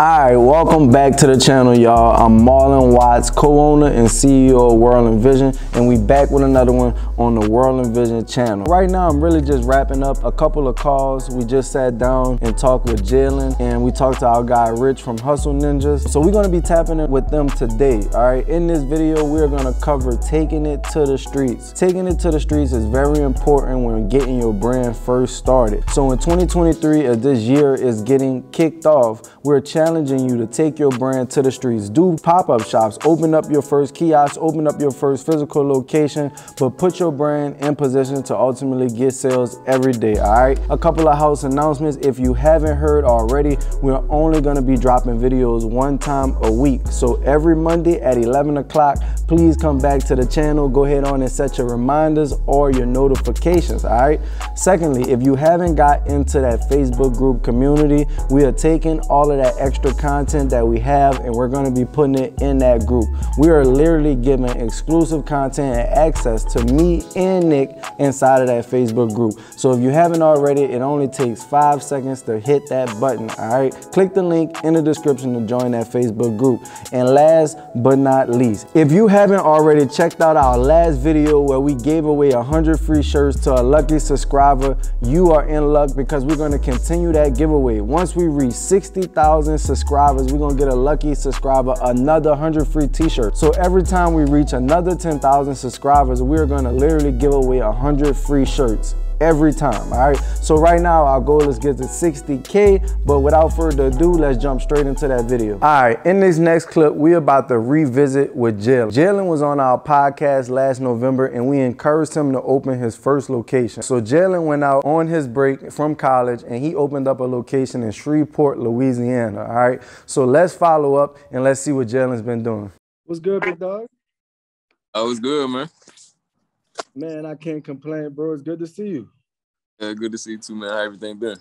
Alright, welcome back to the channel, y'all. I'm Marlon Watts, co-owner and CEO of World and Vision, and we back with another one on the World and Vision channel. Right now, I'm really just wrapping up a couple of calls. We just sat down and talked with Jaylon, and we talked to our guy Rich from Hustle Ninjas. So we're gonna be tapping it with them today. Alright, in this video, we're gonna cover taking it to the streets. Taking it to the streets is very important when getting your brand first started. So in 2023, as this year is getting kicked off, we're challenging you to take your brand to the streets. Do pop-up shops, open up your first kiosk, open up your first physical location, but put your brand in position to ultimately get sales every day, all right? A couple of house announcements. If you haven't heard already, we're only gonna be dropping videos one time a week. So every Monday at 11 o'clock, please come back to the channel. Go ahead on and set your reminders or your notifications, all right? Secondly, if you haven't got into that Facebook group community, we are taking all of that extra content that we have and we're going to be putting it in that group. We are literally giving exclusive content and access to me and Nick inside of that Facebook group. So if you haven't already, it only takes 5 seconds to hit that button, all right? Click the link in the description to join that Facebook group. And last but not least, if you haven't already checked out our last video where we gave away 100 free shirts to a lucky subscriber, you are in luck because we're going to continue that giveaway. Once we reach 60,000 subscribers, we're gonna get a lucky subscriber another 100 free t-shirts. So every time we reach another 10,000 subscribers, we're gonna literally give away 100 free shirts every time, all right? So right now our goal is get to 60K, but without further ado, let's jump straight into that video. All right, in this next clip, we're about to revisit with Jaylon. Jaylon was on our podcast last November and we encouraged him to open his first location. So Jaylon went out on his break from college and he opened up a location in Shreveport, Louisiana, all right? So let's follow up and let's see what Jaylon's been doing. What's good, big dog? Oh, it's good, man. Man, I can't complain, bro. It's good to see you. Yeah, good to see you too, man. How everything been?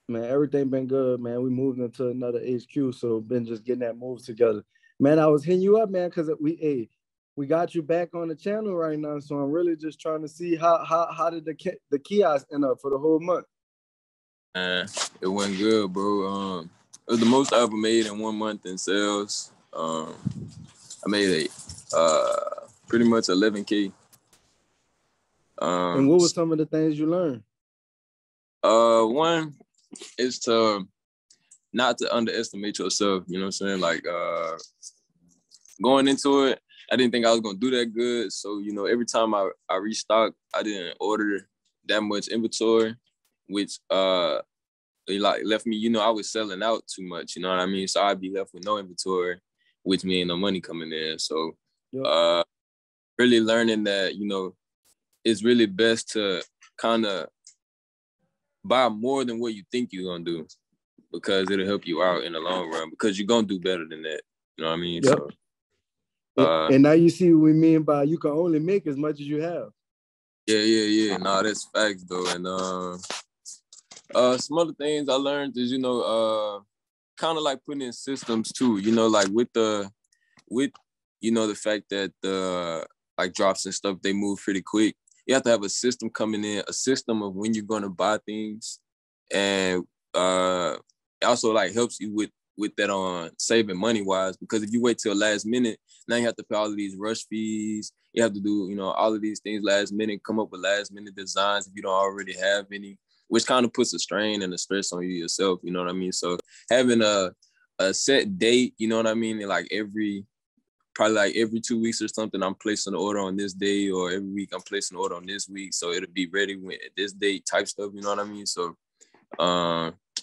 Man, everything been good, man. We moved into another HQ, so been just getting that move together. Man, I was hitting you up, man, because we got you back on the channel right now, so I'm really just trying to see how did the kiosk end up for the whole month? It went good, bro. It was the most I ever made in 1 month in sales. I made pretty much 11K. And what were some of the things you learned? One is to not to underestimate yourself, you know what I'm saying? Like, going into it, I didn't think I was gonna do that good. So, you know, every time I restocked, I didn't order that much inventory, which it like left me, you know, I was selling out too much, you know what I mean? So I'd be left with no inventory, which means no money coming in. So really learning that, you know, it's really best to kind of buy more than what you think you're going to do because it'll help you out in the long run because you're going to do better than that. You know what I mean? Yep. So, and now you see what we mean by you can only make as much as you have. Yeah. Nah, that's facts, though. And some other things I learned is, you know, kind of like putting in systems, too. You know, like with you know, the fact that the like drops and stuff, they move pretty quick. You have to have a system coming in, a system of when you're going to buy things. And it also like helps you with that on saving money wise, because if you wait till last minute, now you have to pay all of these rush fees. You have to do, you know, all of these things last minute, come up with last minute designs if you don't already have any, which kind of puts a strain and a stress on you yourself. You know what I mean? So having a set date, you know what I mean? And like probably like every 2 weeks or something, I'm placing an order on this day, or every week I'm placing an order on this week. So it'll be ready at this date type stuff, you know what I mean? So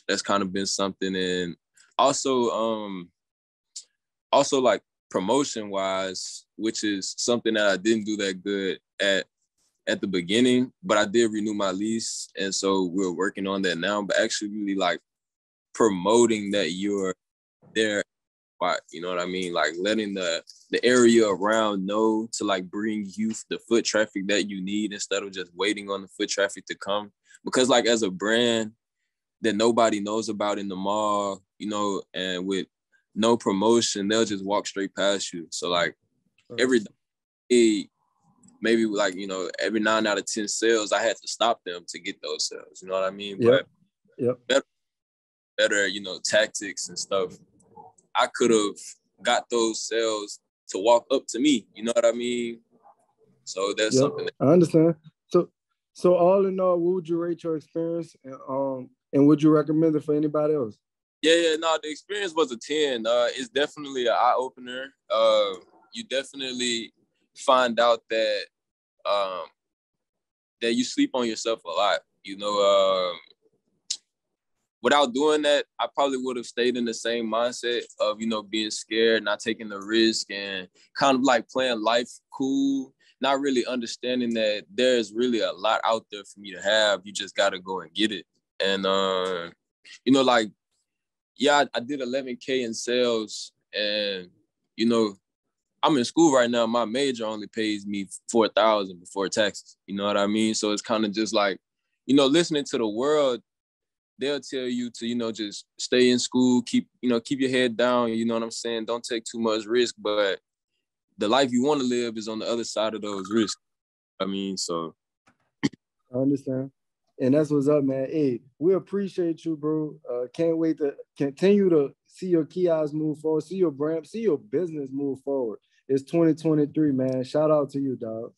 that's kind of been something. And also like promotion wise, which is something that I didn't do that good at the beginning, but I did renew my lease. And so we're working on that now, but actually really like promoting that you're there. You know what I mean? Like letting the area around know to like bring you the foot traffic that you need instead of just waiting on the foot traffic to come. Because like as a brand that nobody knows about in the mall, you know, and with no promotion, they'll just walk straight past you. So like every day, maybe like, you know, every 9 out of 10 sales, I had to stop them to get those sales. You know what I mean? Yep. But better, tactics and stuff, I could have got those sales to walk up to me. You know what I mean? So that's something. I understand. So all in all, what would you rate your experience, and would you recommend it for anybody else? Yeah, no, the experience was a 10. It's definitely an eye opener. You definitely find out that that you sleep on yourself a lot. Without doing that, I probably would have stayed in the same mindset of, being scared, not taking the risk, and kind of like playing life cool, not really understanding that there's really a lot out there for me to have. You just got to go and get it. And, I did 11K in sales, and, I'm in school right now. My major only pays me $4,000 before taxes. You know what I mean? So it's kind of just like, listening to the world, they'll tell you to, just stay in school, keep your head down. You know what I'm saying? Don't take too much risk, but the life you want to live is on the other side of those risks. I mean, so. I understand. And that's what's up, man. Hey, we appreciate you, bro. Can't wait to continue to see your kiosk move forward, see your brand, see your business move forward. It's 2023, man. Shout out to you, dog.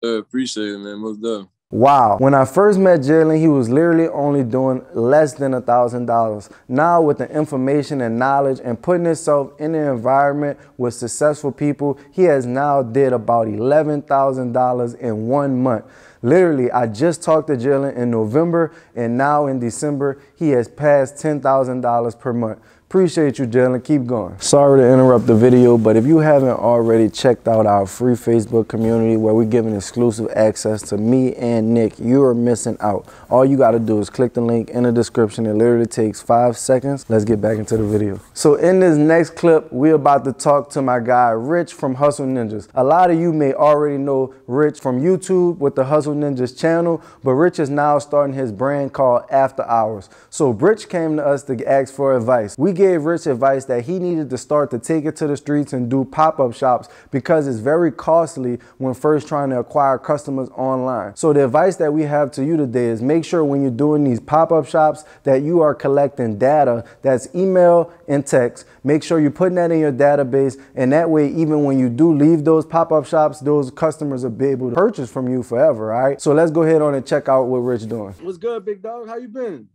Appreciate it, man. Most definitely. Wow. When I first met Jaylon, he was literally only doing less than $1,000. Now with the information and knowledge and putting himself in an environment with successful people, he has now did about $11,000 in 1 month. Literally, I just talked to Jaylon in November, and now in December, he has passed $10,000 per month. Appreciate you, Jaylon. Keep going. Sorry to interrupt the video, but if you haven't already checked out our free Facebook community where we're giving exclusive access to me and Nick, you are missing out. All you got to do is click the link in the description. It literally takes 5 seconds. Let's get back into the video. So in this next clip, we're about to talk to my guy, Rich from Hustle Ninjas. A lot of you may already know Rich from YouTube with the Hustle Ninjas channel, but Rich is now starting his brand called After Hours. So Rich came to us to ask for advice. We gave Rich advice that he needed to start to take it to the streets and do pop-up shops because it's very costly when first trying to acquire customers online. So the advice that we have to you today is make sure when you're doing these pop-up shops that you are collecting data that's email and text. Make sure you're putting that in your database, and that way even when you do leave those pop-up shops, those customers will be able to purchase from you forever, all right? So let's go ahead on and check out what Rich doing. What's good, big dog? How you been?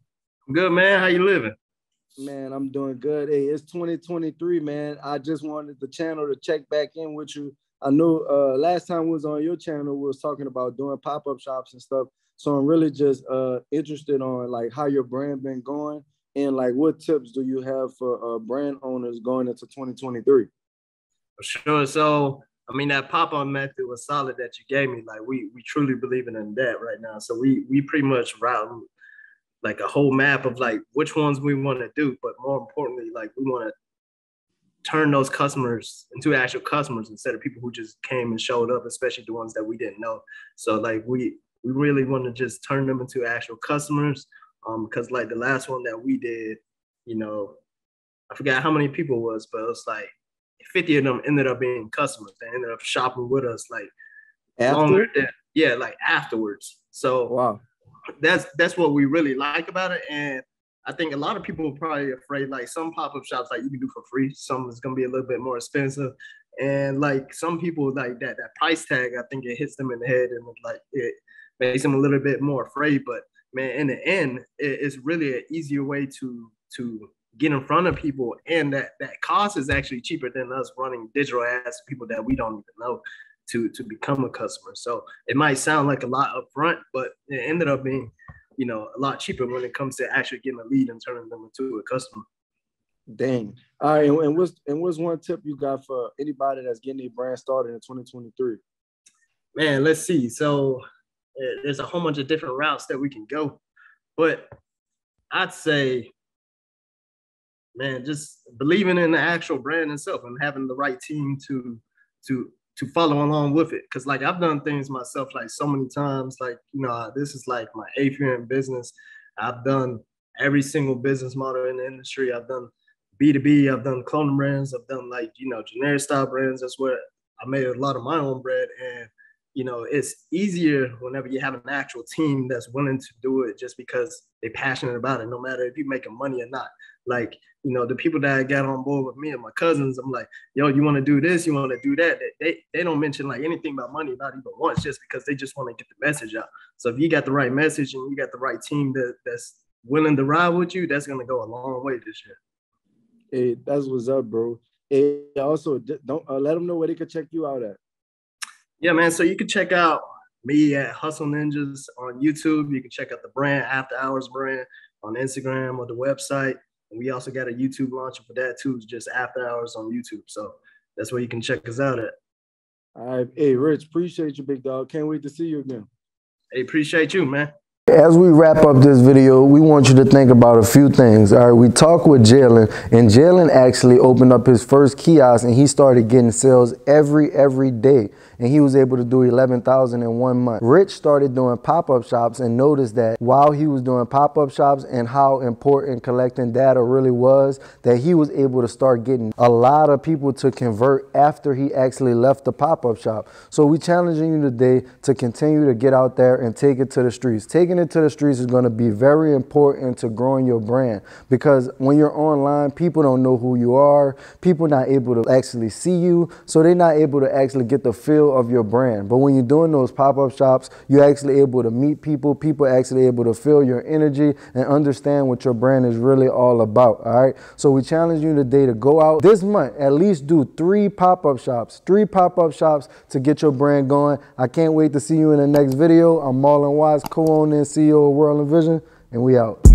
Good, man. How you living? Man, I'm doing good. Hey, it's 2023, man. I just wanted the channel to check back in with you. I know last time we was on your channel, we was talking about doing pop-up shops and stuff. So I'm really just interested on like how your brand been going and like what tips do you have for brand owners going into 2023? For sure. So, I mean, that pop-up method was solid that you gave me. Like we truly believe in that right now. So we pretty much route like a whole map of like which ones we want to do, but more importantly, like we want to turn those customers into actual customers instead of people who just came and showed up, especially the ones that we didn't know. So like we really want to just turn them into actual customers, because like the last one that we did, I forgot how many people it was, but it was like 50 of them ended up being customers. They ended up shopping with us like longer than, like afterwards. So wow. That's what we really like about it. And I think a lot of people are probably afraid, like some pop-up shops, like you can do for free. Some is going to be a little bit more expensive. And like some people like that price tag, I think it hits them in the head and like it makes them a little bit more afraid. But man, in the end, it's really an easier way to get in front of people. And that cost is actually cheaper than us running digital ads to people that we don't even know to become a customer. So it might sound like a lot upfront, but it ended up being, a lot cheaper when it comes to actually getting a lead and turning them into a customer. Dang. All right. And what's one tip you got for anybody that's getting a brand started in 2023? Man, let's see. So there's a whole bunch of different routes that we can go, but I'd say, man, just believing in the actual brand itself and having the right team to follow along with it. Cause like I've done things myself like so many times, like, this is like my 8th year in business. I've done every single business model in the industry. I've done B2B, I've done clothing brands, I've done like, generic style brands. That's where I made a lot of my own bread. And you know, it's easier whenever you have an actual team that's willing to do it just because they're passionate about it, no matter if you're making money or not. Like, you know, the people that got on board with me and my cousins, I'm like, yo, you want to do this, you want to do that. They don't mention like anything about money, not even once, just because they just want to get the message out. So if you got the right message and you got the right team that's willing to ride with you, that's going to go a long way this year. Hey, that's what's up, bro. Hey, also, don't let them know where they can check you out at. Yeah, man. So you can check out me at Hustle Ninjas on YouTube. You can check out the brand, After Hours brand, on Instagram or the website. And we also got a YouTube launcher for that too. It's just After Hours on YouTube. So that's where you can check us out at. All right. Hey, Rich, appreciate you, big dog. Can't wait to see you again. Hey, appreciate you, man. As we wrap up this video, we want you to think about a few things. All right, we talked with Jaylon, and Jaylon actually opened up his first kiosk, and he started getting sales every day, and he was able to do 11,000 in 1 month. Rich started doing pop-up shops and noticed that while he was doing pop-up shops and how important collecting data really was, that he was able to start getting a lot of people to convert after he actually left the pop-up shop. So we challenging you today to continue to get out there and take it to the streets. Taking it to the streets is going to be very important to growing your brand, because when you're online, people don't know who you are. People not able to actually see you, so they're not able to actually get the feel of your brand. But when you're doing those pop-up shops, you're actually able to meet people. People are actually able to feel your energy and understand what your brand is really all about. All right. So we challenge you today to go out this month, at least do 3 pop-up shops, 3 pop-up shops to get your brand going. I can't wait to see you in the next video. I'm Marlon Watts, co-owner and CEO of World and Vision, and we out.